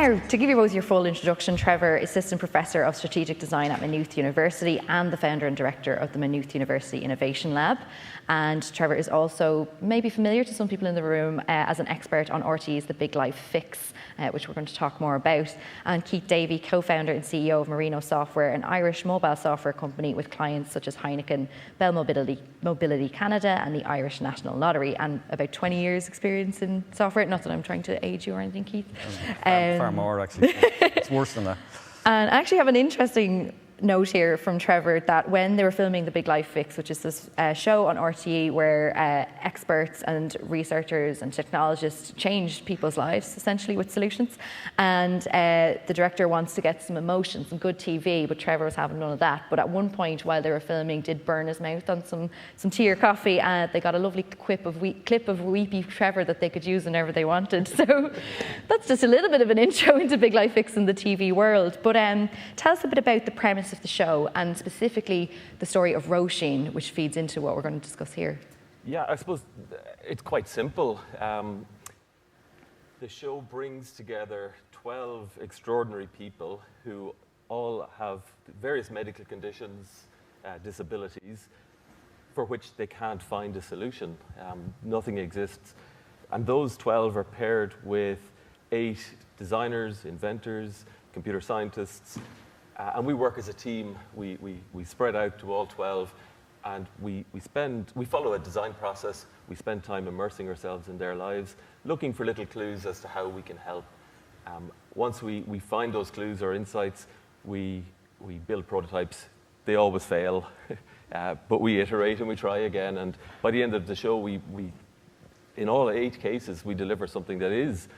now, to give you both your full introduction, Trevor is Assistant Professor of Strategic Design at Maynooth University and the founder and director of the Maynooth University Innovation Lab. And Trevor is also maybe familiar to some people in the room as an expert on RTE's The Big Life Fix, which we're going to talk more about. And Keith Davey, co-founder and CEO of Marino Software, an Irish mobile software company with clients such as Heineken, Bell Mobility Canada and the Irish National Lottery, and about 20 years experience in software. Not that I'm trying to age you or anything, Keith. Far more, actually. It's worse than that. And I actually have an interesting note here from Trevor that when they were filming The Big Life Fix, which is this show on RTE where experts and researchers and technologists changed people's lives essentially with solutions, and the director wants to get some emotion, some good TV, but Trevor was having none of that. But at one point while they were filming did burn his mouth on some tea or coffee, and they got a lovely clip of weepy Trevor that they could use whenever they wanted. So that's just a little bit of an intro into Big Life Fix in the TV world. But tell us a bit about the premise of the show, and specifically the story of Roisin, which feeds into what we're going to discuss here. Yeah, I suppose it's quite simple. The show brings together 12 extraordinary people who all have various medical conditions, disabilities, for which they can't find a solution. Nothing exists. And those 12 are paired with 8 designers, inventors, computer scientists, and we work as a team. We spread out to all 12, and we follow a design process. We spend time immersing ourselves in their lives, looking for little clues as to how we can help. Once we find those clues or insights, we build prototypes. They always fail, but we iterate and we try again. And by the end of the show, we in all 8 cases, we deliver something that is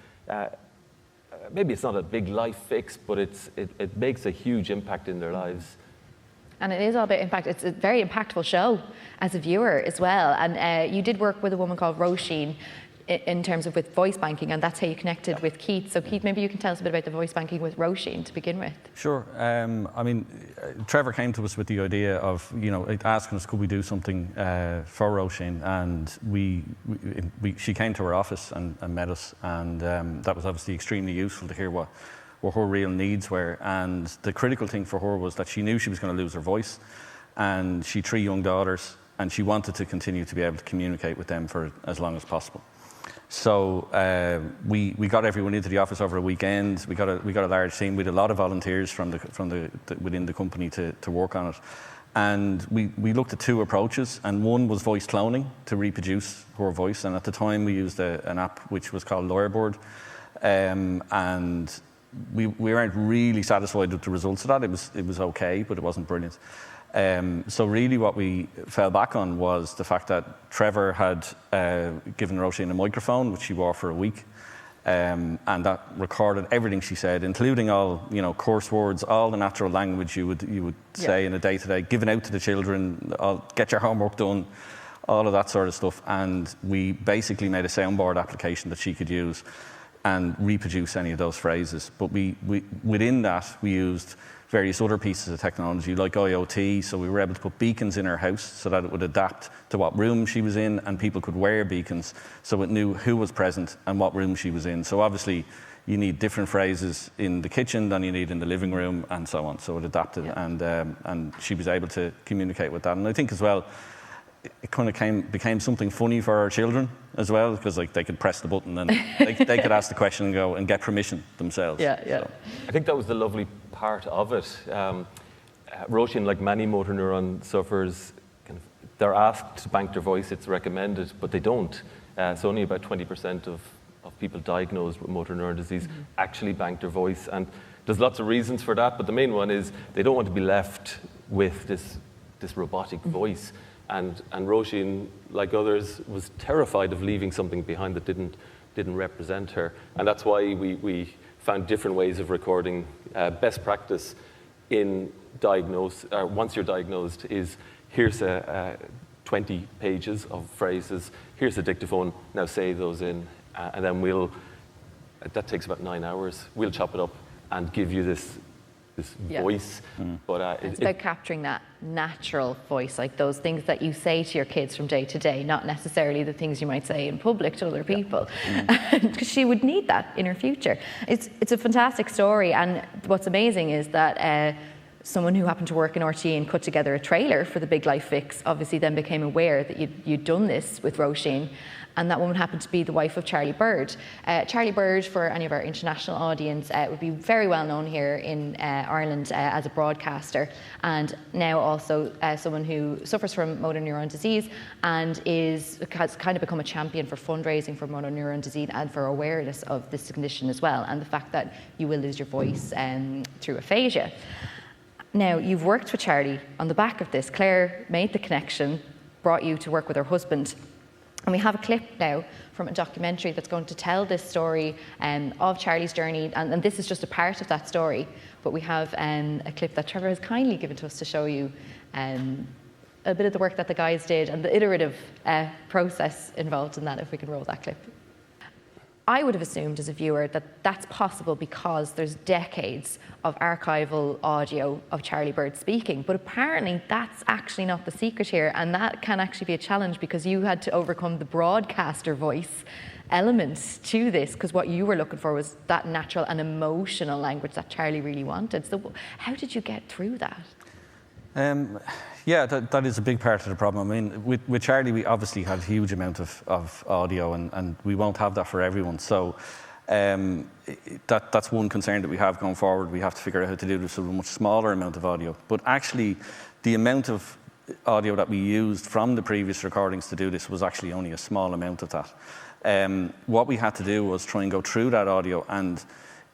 maybe it's not a big life fix, but it makes a huge impact in their lives. And it is all about impact. It's a very impactful show as a viewer as well. And you did work with a woman called Roisin in terms of with voice banking, and that's how you connected with Keith. So Keith, maybe you can tell us a bit about the voice banking with Roisin to begin with. Sure. I mean, Trevor came to us with the idea of, asking us, could we do something for Roisin? And she came to our office and met us, and that was obviously extremely useful to hear what her real needs were. And the critical thing for her was that she knew she was going to lose her voice, and she had 3 young daughters, and she wanted to continue to be able to communicate with them for as long as possible. So we got everyone into the office over a weekend. We got a large team. We had a lot of volunteers from within the company to work on it, and we looked at 2 approaches. And one was voice cloning to reproduce her voice. And at the time, we used an app which was called Lawyerboard, and we weren't really satisfied with the results of that. It was okay, but it wasn't brilliant. So really what we fell back on was the fact that Trevor had given Roisin a microphone, which she wore for a week, and that recorded everything she said, including all curse words, all the natural language you would say in a day-to-day, given out to the children, get your homework done, all of that sort of stuff. And we basically made a soundboard application that she could use and reproduce any of those phrases. But within that, we used various other pieces of technology like IoT, so we were able to put beacons in her house so that it would adapt to what room she was in, and people could wear beacons so it knew who was present and what room she was in. So obviously you need different phrases in the kitchen than you need in the living room, and so on. So it adapted, and she was able to communicate with that. And I think as well, it kind of became something funny for our children as well, because they could press the button and they could ask the question and go and get permission themselves. So. I think that was the lovely part of it. Roisin, like many motor neuron sufferers, they're asked to bank their voice. It's recommended, but they don't. So only about 20% of people diagnosed with motor neuron disease actually bank their voice, and there's lots of reasons for that. But the main one is they don't want to be left with this robotic voice. And Roisin, like others, was terrified of leaving something behind that didn't represent her. And that's why we found different ways of recording. Best practice in once you're diagnosed is, here's 20 pages of phrases, here's a dictaphone, now say those in, and then that takes about 9 hours. We'll chop it up and give you this voice. But it's about capturing that natural voice, like those things that you say to your kids from day to day, not necessarily the things you might say in public to other people, because she would need that in her future. It's a fantastic story, and what's amazing is that someone who happened to work in RTE and put together a trailer for the Big Life Fix obviously then became aware that you'd done this with Roisin. And that woman happened to be the wife of Charlie Bird. Charlie Bird, for any of our international audience, would be very well known here in Ireland as a broadcaster, and now also someone who suffers from motor neuron disease and has kind of become a champion for fundraising for motor neuron disease and for awareness of this condition as well, and the fact that you will lose your voice through aphasia. Now, you've worked with Charlie on the back of this. Claire made the connection, brought you to work with her husband. And we have a clip now from a documentary that's going to tell this story of Charlie's journey. And this is just a part of that story. But we have a clip that Trevor has kindly given to us to show you a bit of the work that the guys did and the iterative process involved in that, if we can roll that clip. I would have assumed as a viewer that that's possible because there's decades of archival audio of Charlie Bird speaking, but apparently that's actually not the secret here, and that can actually be a challenge because you had to overcome the broadcaster voice elements to this, because what you were looking for was that natural and emotional language that Charlie really wanted. So how did you get through that? Yeah, that is a big part of the problem. I mean, with Charlie, we obviously had a huge amount of audio, and we won't have that for everyone. So that's one concern that we have going forward. We have to figure out how to do this with a much smaller amount of audio. But actually, the amount of audio that we used from the previous recordings to do this was actually only a small amount of that. What we had to do was try and go through that audio and,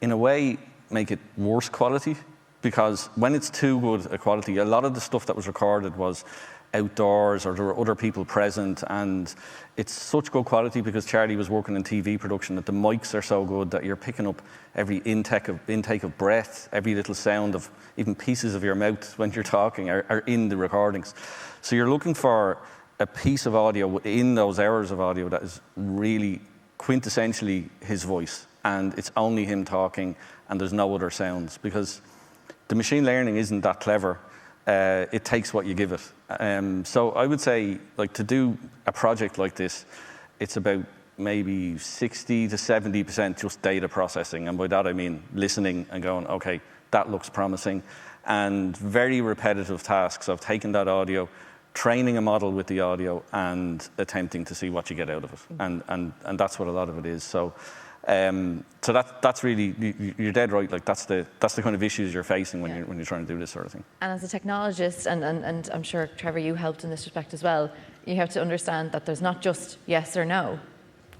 in a way, make it worse quality. Because when it's too good a quality, a lot of the stuff that was recorded was outdoors or there were other people present, and it's such good quality because Charlie was working in TV production that the mics are so good that you're picking up every intake of breath, every little sound of even pieces of your mouth when you're talking are in the recordings. So you're looking for a piece of audio within those hours of audio that is really quintessentially his voice, and it's only him talking and there's no other sounds, because the machine learning isn't that clever. It takes what you give it. So I would say, like, to do a project like this, it's about maybe 60 to 70% just data processing. And by that I mean listening and going, okay, that looks promising. And very repetitive tasks of taking that audio, training a model with the audio and attempting to see what you get out of it. And that's what a lot of it is. So that's really, you're dead right. Like that's the kind of issues you're facing when you're trying to do this sort of thing. And as a technologist, and I'm sure Trevor, you helped in this respect as well. You have to understand that there's not just yes or no.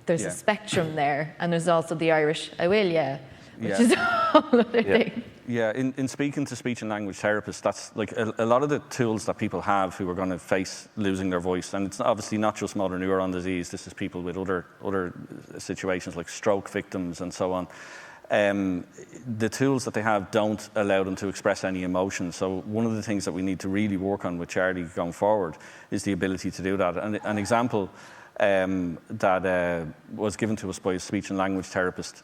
There's a spectrum there, and there's also the Irish "I will," which is a whole other thing. Yeah, in speaking to speech and language therapists, that's like a lot of the tools that people have who are going to face losing their voice. And it's obviously not just motor neuron disease. This is people with other situations like stroke victims and so on. The tools that they have don't allow them to express any emotion. So one of the things that we need to really work on with Charlie going forward is the ability to do that. And an example that was given to us by a speech and language therapist,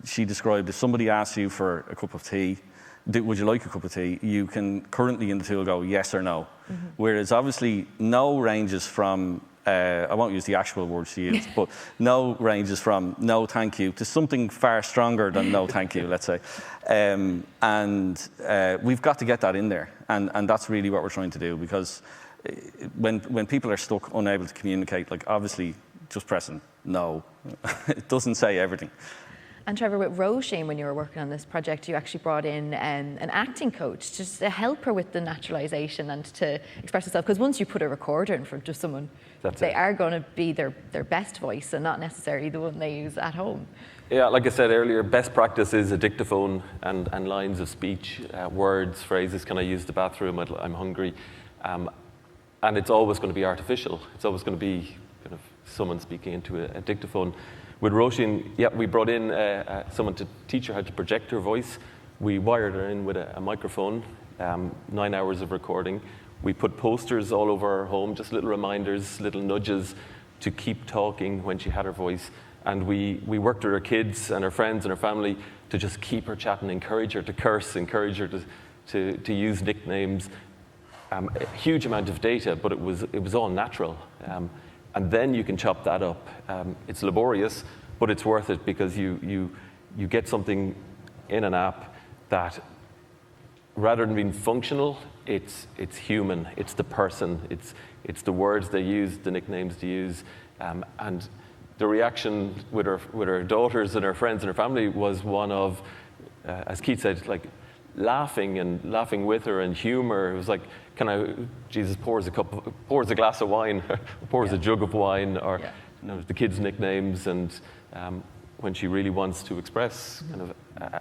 she described, if somebody asks you for a cup of tea, would you like a cup of tea? You can currently in the tool go yes or no. Mm-hmm. Whereas obviously no ranges from, I won't use the actual words she used, but no ranges from no thank you to something far stronger than no thank you, let's say. And we've got to get that in there. And that's really what we're trying to do, because when people are stuck, unable to communicate, like obviously just pressing no, it doesn't say everything. And Trevor, with Roisin, when you were working on this project, you actually brought in an acting coach just to help her with the naturalisation and to express herself. Because once you put a recorder in front of someone, they are going to be their best voice and not necessarily the one they use at home. Yeah, like I said earlier, best practice is a dictaphone and lines of speech, words, phrases. Can I use the bathroom? I'm hungry. And it's always going to be artificial. It's always going to be kind of someone speaking into a dictaphone. With Roisin, we brought in someone to teach her how to project her voice. We wired her in with a microphone, 9 hours of recording. We put posters all over her home, just little reminders, little nudges to keep talking when she had her voice. And we worked with her kids and her friends and her family to just keep her chatting, encourage her to curse, encourage her to use nicknames. A huge amount of data, but it was all natural. And then you can chop that up. It's laborious, but it's worth it because you get something in an app that, rather than being functional, it's human. It's the person. It's the words they use, the nicknames they use, and the reaction with her daughters and her friends and her family was one of, as Keith said, like laughing with her and humor. It was like, Jesus pours a glass of wine, pours a jug of wine, or the kids' nicknames, and when she really wants to express kind of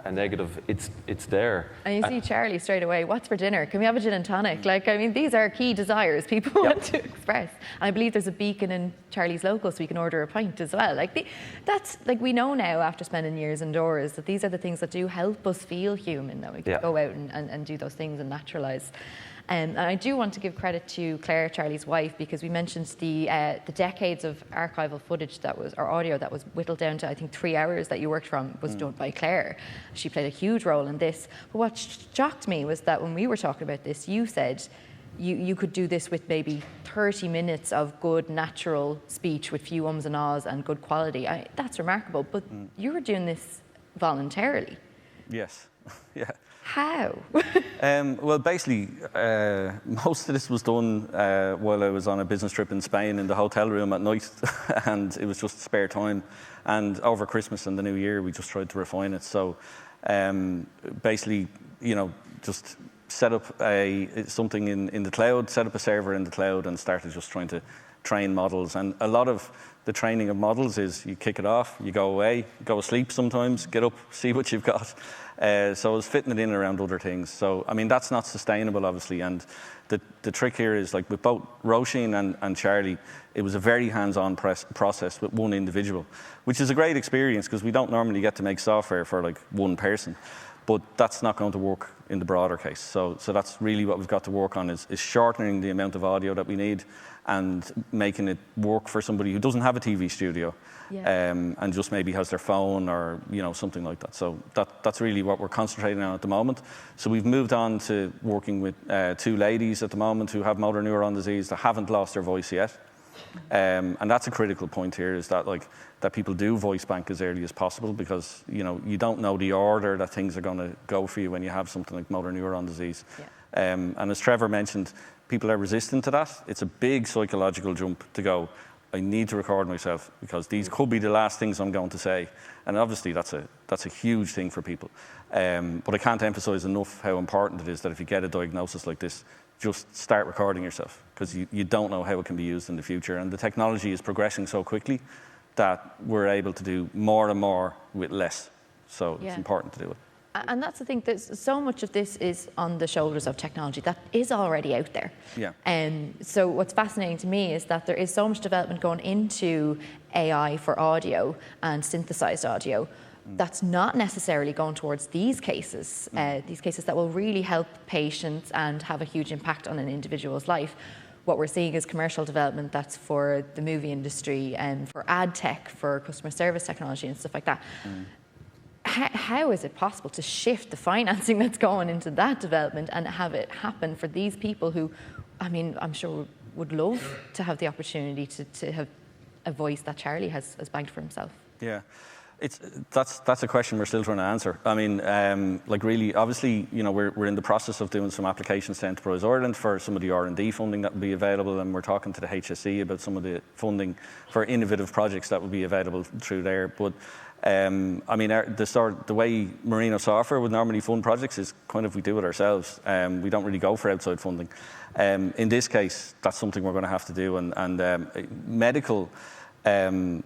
a negative, it's there. And you see Charlie straight away, what's for dinner? Can we have a gin and tonic? Like, I mean, these are key desires people want to express. And I believe there's a beacon in Charlie's local, so we can order a pint as well. Like, that's, like, we know now after spending years indoors that these are the things that do help us feel human, that we can go out and do those things and naturalise. And I do want to give credit to Claire, Charlie's wife, because we mentioned the decades of archival footage or audio that was whittled down to, I think, 3 hours that you worked from was done by Claire. She played a huge role in this. But what shocked me was that when we were talking about this, you said you could do this with maybe 30 minutes of good natural speech with few ums and ahs and good quality. That's remarkable. But you were doing this voluntarily. Yes. Yeah. How? Well, basically, most of this was done while I was on a business trip in Spain in the hotel room at night, and it was just spare time. And over Christmas and the New Year, we just tried to refine it. So basically, just set up something in the cloud, set up a server in the cloud, and started just trying to train models. And a lot of the training of models is you kick it off, you go away, go asleep sometimes, get up, see what you've got. So I was fitting it in around other things. So, I mean, that's not sustainable, obviously. And the trick here is, like with both Roisin and Charlie, it was a very hands-on process with one individual, which is a great experience because we don't normally get to make software for like one person. But that's not going to work in the broader case. So that's really what we've got to work on is shortening the amount of audio that we need and making it work for somebody who doesn't have a TV studio and just maybe has their phone or something like that. So that's really what we're concentrating on at the moment. So we've moved on to working with 2 ladies at the moment who have motor neuron disease that haven't lost their voice yet. And that's a critical point here, is that that people do voice bank as early as possible because you don't know the order that things are going to go for you when you have something like motor neuron disease. And as Trevor mentioned, people are resistant to that. It's a big psychological jump to go, I need to record myself because these could be the last things I'm going to say. And obviously that's a huge thing for people. But I can't emphasize enough how important it is that if you get a diagnosis like this, just start recording yourself because you don't know how it can be used in the future. And the technology is progressing so quickly that we're able to do more and more with less. So it's important to do it. And that's the thing, so much of this is on the shoulders of technology that is already out there. So what's fascinating to me is that there is so much development going into AI for audio and synthesized audio that's not necessarily going towards these cases that will really help patients and have a huge impact on an individual's life. What we're seeing is commercial development that's for the movie industry and for ad tech, for customer service technology and stuff like that. How is it possible to shift the financing that's going into that development and have it happen for these people who, I mean, I'm sure would love to have the opportunity to have a voice that Charlie has banked for himself? Yeah. That's a question we're still trying to answer. I mean, like really, obviously, we're in the process of doing some applications to Enterprise Ireland for some of the R&D funding that will be available, and we're talking to the HSE about some of the funding for innovative projects that will be available through there. But I mean, the way Marino software would normally fund projects is kind of we do it ourselves. We don't really go for outside funding. In this case, that's something we're going to have to do. And medical. Going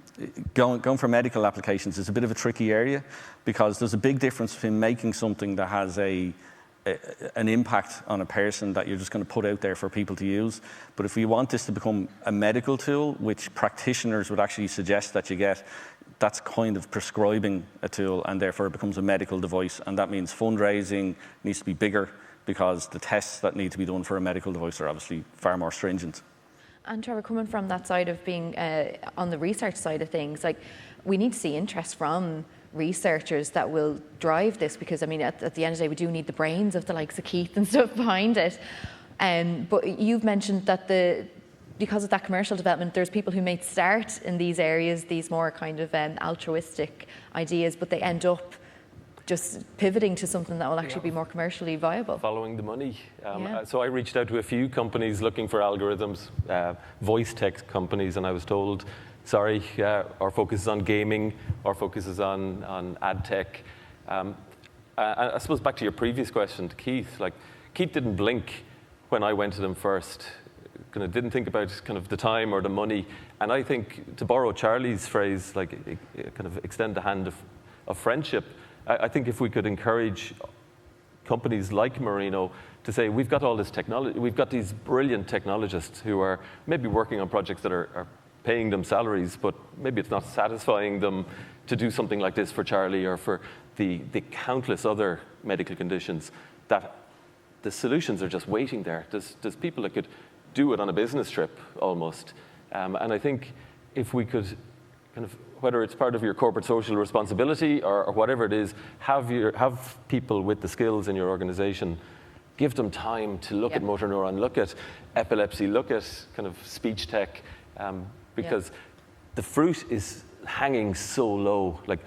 for medical applications is a bit of a tricky area because there's a big difference between making something that has an impact on a person that you're just going to put out there for people to use. But if we want this to become a medical tool, which practitioners would actually suggest that you get, that's kind of prescribing a tool, and therefore it becomes a medical device. And that means fundraising needs to be bigger because the tests that need to be done for a medical device are obviously far more stringent. And Trevor, coming from that side of being on the research side of things, like we need to see interest from researchers that will drive this, because I mean at the end of the day we do need the brains of the likes of Keith and stuff behind it. But you've mentioned that because of that commercial development, there's people who may start in these areas, these more kind of altruistic ideas, but they end up just pivoting to something that will actually be more commercially viable. Following the money. So I reached out to a few companies looking for algorithms, voice tech companies, and I was told, sorry, our focus is on gaming, our focus is on ad tech. I suppose back to your previous question to Keith, like Keith didn't blink when I went to them first. Kind of didn't think about kind of the time or the money. And I think, to borrow Charlie's phrase, like kind of extend the hand of friendship. I think if we could encourage companies like Marino to say, we've got all this technology, we've got these brilliant technologists who are maybe working on projects that are paying them salaries, but maybe it's not satisfying them to do something like this for Charlie or for the countless other medical conditions, that the solutions are just waiting there. There's people that could do it on a business trip almost. And I think if we could kind of, whether it's part of your corporate social responsibility or whatever it is, have people with the skills in your organization, give them time to look at motor neuron, look at epilepsy, look at kind of speech tech, because the fruit is hanging so low. Like,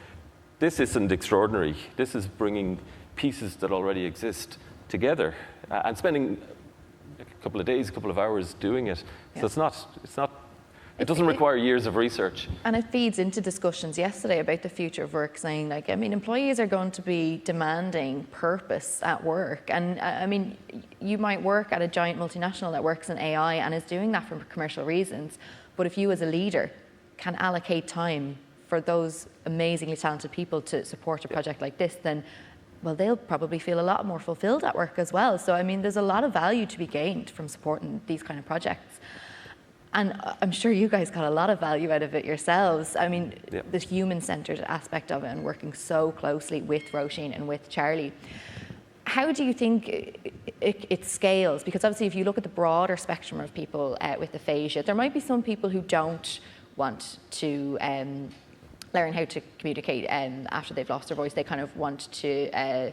this isn't extraordinary. This is bringing pieces that already exist together and spending a couple of days, a couple of hours doing it. So it's not. It doesn't require years of research. And it feeds into discussions yesterday about the future of work, saying, like, I mean, employees are going to be demanding purpose at work. And I mean, you might work at a giant multinational that works in AI and is doing that for commercial reasons. But if you as a leader can allocate time for those amazingly talented people to support a project like this, then, well, they'll probably feel a lot more fulfilled at work as well. So, I mean, there's a lot of value to be gained from supporting these kind of projects. And I'm sure you guys got a lot of value out of it yourselves. I mean, the human-centered aspect of it and working so closely with Roisin and with Charlie. How do you think it scales? Because obviously if you look at the broader spectrum of people with aphasia, there might be some people who don't want to learn how to communicate after they've lost their voice. They kind of want to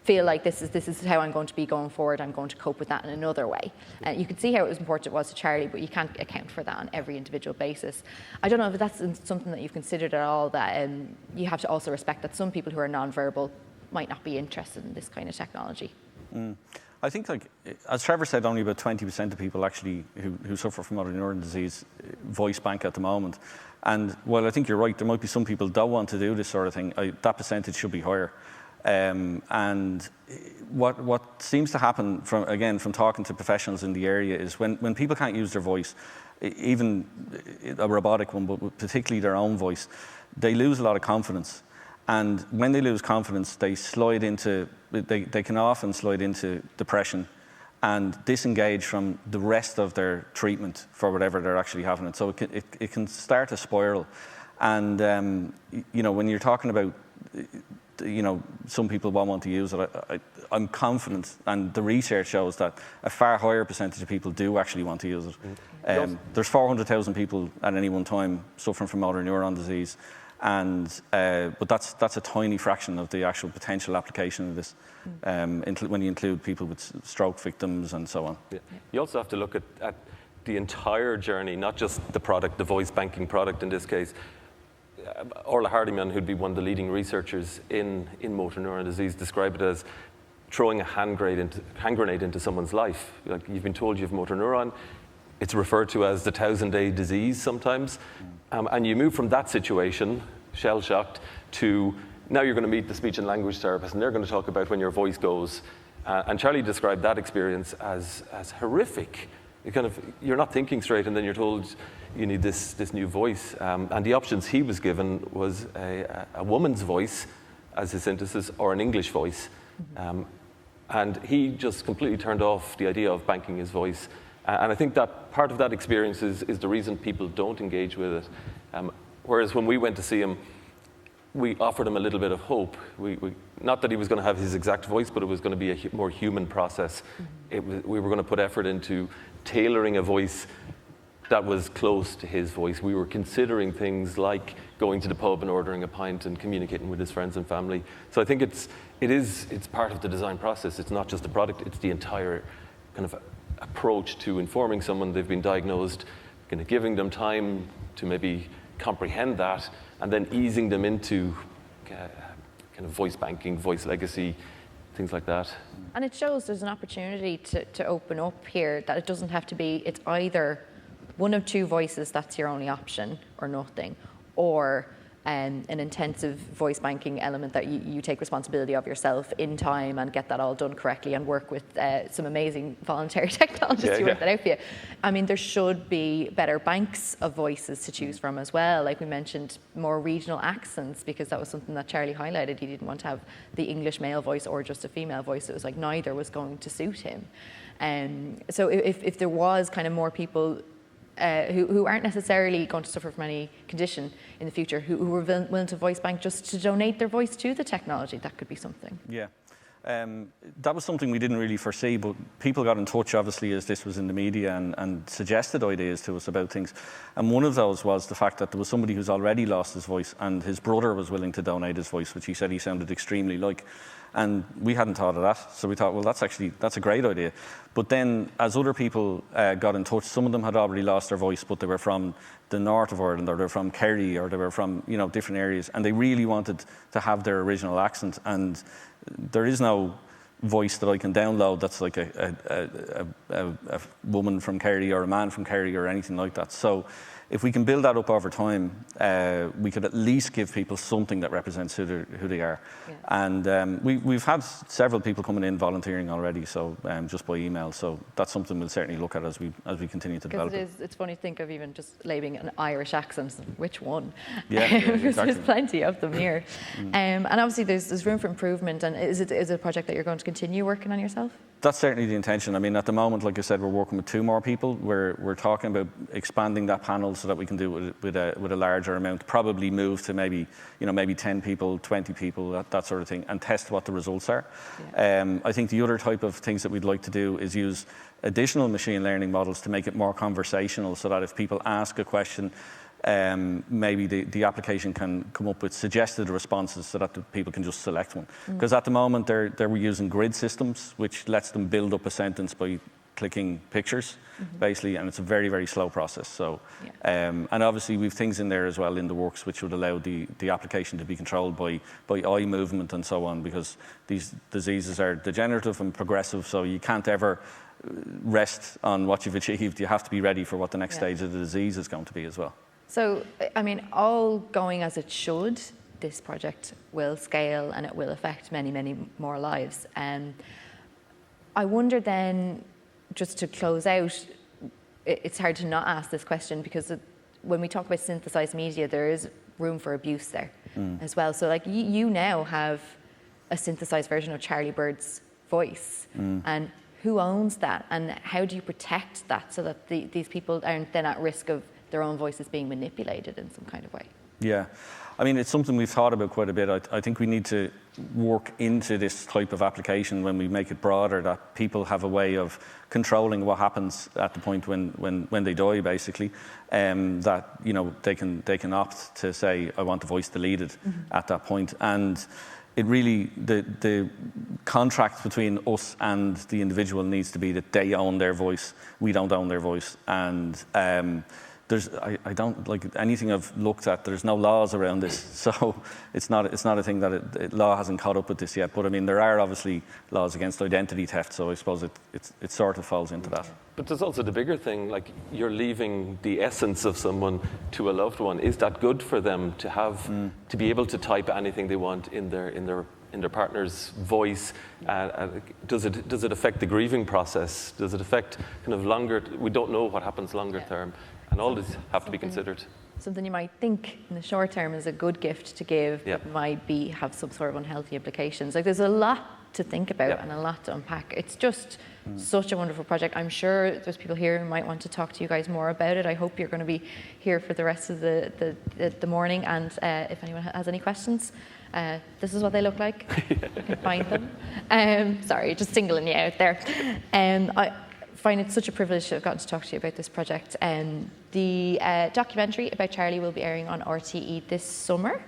feel like this is how I'm going to be going forward. I'm going to cope with that in another way. You can see how important it was to Charlie, but you can't account for that on every individual basis. I don't know if that's something that you've considered at all, that you have to also respect that some people who are non-verbal might not be interested in this kind of technology. I think, like, as Trevor said, only about 20% of people actually who suffer from motor neuron disease voice bank at the moment. And while I think you're right, there might be some people who don't want to do this sort of thing, that percentage should be higher. And what seems to happen from talking to professionals in the area is when people can't use their voice, even a robotic one, but particularly their own voice, they lose a lot of confidence. And when they lose confidence, they can often slide into depression and disengage from the rest of their treatment for whatever they're actually having. So it can start a spiral. And when you're talking about some people won't want to use it, I'm confident, and the research shows that a far higher percentage of people do actually want to use it. There's 400,000 people at any one time suffering from motor neuron disease, but that's a tiny fraction of the actual potential application of this, when you include people with stroke victims and so on. You also have to look at the entire journey, not just the product, the voice banking product in this case. Orla Hardiman, who'd be one of the leading researchers in motor neuron disease, described it as throwing a hand grenade into someone's life. Like, you've been told you have motor neuron. It's referred to as the 1,000-day disease sometimes. And you move from that situation, shell-shocked, to now you're going to meet the speech and language therapist, and they're going to talk about when your voice goes. And Charlie described that experience as horrific. You're not thinking straight, and then you're told you need this new voice. And the options he was given was a woman's voice as his synthesis, or an English voice. And he just completely turned off the idea of banking his voice. And I think that part of that experience is the reason people don't engage with it. Whereas when we went to see him, we offered him a little bit of hope. Not that he was going to have his exact voice, but it was going to be a more human process. We were going to put effort into tailoring a voice that was close to his voice. We were considering things like going to the pub and ordering a pint and communicating with his friends and family. So I think it's part of the design process. It's not just the product, it's the entire kind of approach to informing someone they've been diagnosed, kind of giving them time to maybe comprehend that, and then easing them into kind of voice banking, voice legacy, things like that. And it shows there's an opportunity to open up here, that it doesn't have to be, it's either one of two voices, that's your only option, or nothing, or an intensive voice banking element that you take responsibility of yourself in time and get that all done correctly and work with some amazing voluntary technologists to work that out for you. I mean, there should be better banks of voices to choose from as well. Like we mentioned, more regional accents, because that was something that Charlie highlighted. He didn't want to have the English male voice or just a female voice. It was like neither was going to suit him. So if there was kind of more people who aren't necessarily going to suffer from any condition in the future, who were willing to voice bank just to donate their voice to the technology, that could be something. Yeah. That was something we didn't really foresee, but people got in touch, obviously, as this was in the media, and suggested ideas to us about things. And one of those was the fact that there was somebody who's already lost his voice, and his brother was willing to donate his voice, which he said he sounded extremely like. And we hadn't thought of that, so we thought, well, that's a great idea. But then, as other people got in touch, some of them had already lost their voice, but they were from the north of Ireland, or they were from Kerry, or they were from different areas, and they really wanted to have their original accent. And there is no voice that I can download that's like a woman from Kerry or a man from Kerry or anything like that. So if we can build that up over time, we could at least give people something that represents who they are. Yeah. And we've had several people coming in volunteering already, so just by email. So that's something we'll certainly look at as we continue to develop it. It's funny to think of even just labeling an Irish accent. Which one? Yeah, exactly. There's plenty of them here. And obviously there's room for improvement. And is it a project that you're going to continue working on yourself? That's certainly the intention. I mean, at the moment, like I said, we're working with 2 more people. We're talking about expanding that panel so that we can do it with a larger amount. Probably move to maybe 10 people, 20 people, that sort of thing, and test what the results are. Yeah. I think the other type of things that we'd like to do is use additional machine learning models to make it more conversational, so that if people ask a question, maybe the application can come up with suggested responses so that the people can just select one. Because at the moment they're using grid systems, which lets them build up a sentence by clicking pictures, basically, and it's a very, very slow process. So, and obviously we've things in there as well in the works which would allow the application to be controlled by eye movement and so on, because these diseases are degenerative and progressive, so you can't ever rest on what you've achieved. You have to be ready for what the next stage of the disease is going to be as well. So, I mean, all going as it should, this project will scale and it will affect many, many more lives. I wonder then, just to close out, it's hard to not ask this question, because when we talk about synthesized media, there is room for abuse there as well. So, like, you now have a synthesized version of Charlie Bird's voice, and who owns that, and how do you protect that so that these people aren't then at risk of their own voices being manipulated in some kind of way? Yeah, I mean, it's something we've thought about quite a bit. I think we need to work into this type of application when we make it broader, that people have a way of controlling what happens at the point when they die, basically. That they can opt to say, I want the voice deleted at that point. And it really, the contract between us and the individual needs to be that they own their voice, we don't own their voice. And I don't like anything I've looked at. There's no laws around this, so it's not a thing that law hasn't caught up with this yet. But I mean, there are obviously laws against identity theft, so I suppose it sort of falls into that. But there's also the bigger thing, like you're leaving the essence of someone to a loved one. Is that good for them to have to be able to type anything they want in their partner's voice? Does it affect the grieving process? Does it affect kind of longer? We don't know what happens longer term. And all this have to be considered. Something you might think in the short term is a good gift to give, but might have some sort of unhealthy implications. Like, there's a lot to think about and a lot to unpack. It's just such a wonderful project. I'm sure there's people here who might want to talk to you guys more about it. I hope you're going to be here for the rest of the morning. And if anyone has any questions, this is what they look like. You can find them. Sorry, just singling you out there. find it such a privilege to have gotten to talk to you about this project. The documentary about Charlie will be airing on RTE this summer.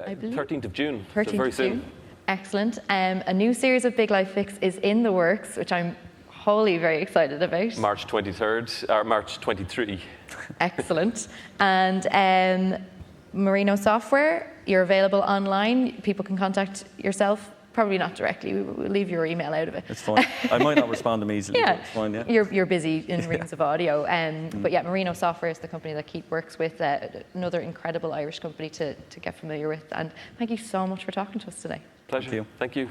I believe. 13th of June, 13th so very of soon. June. Excellent. A new series of Big Life Fix is in the works, which I'm wholly very excited about. March 23rd, or March 23. Excellent. And Marino software, you're available online. People can contact yourself. Probably not directly. We'll leave your email out of it. It's fine. I might not respond immediately, Yeah, but it's fine, yeah. You're busy in reams of audio. But yeah, Marino Software is the company that Keith works with, another incredible Irish company to get familiar with. And thank you so much for talking to us today. Pleasure. Thank you. Thank you.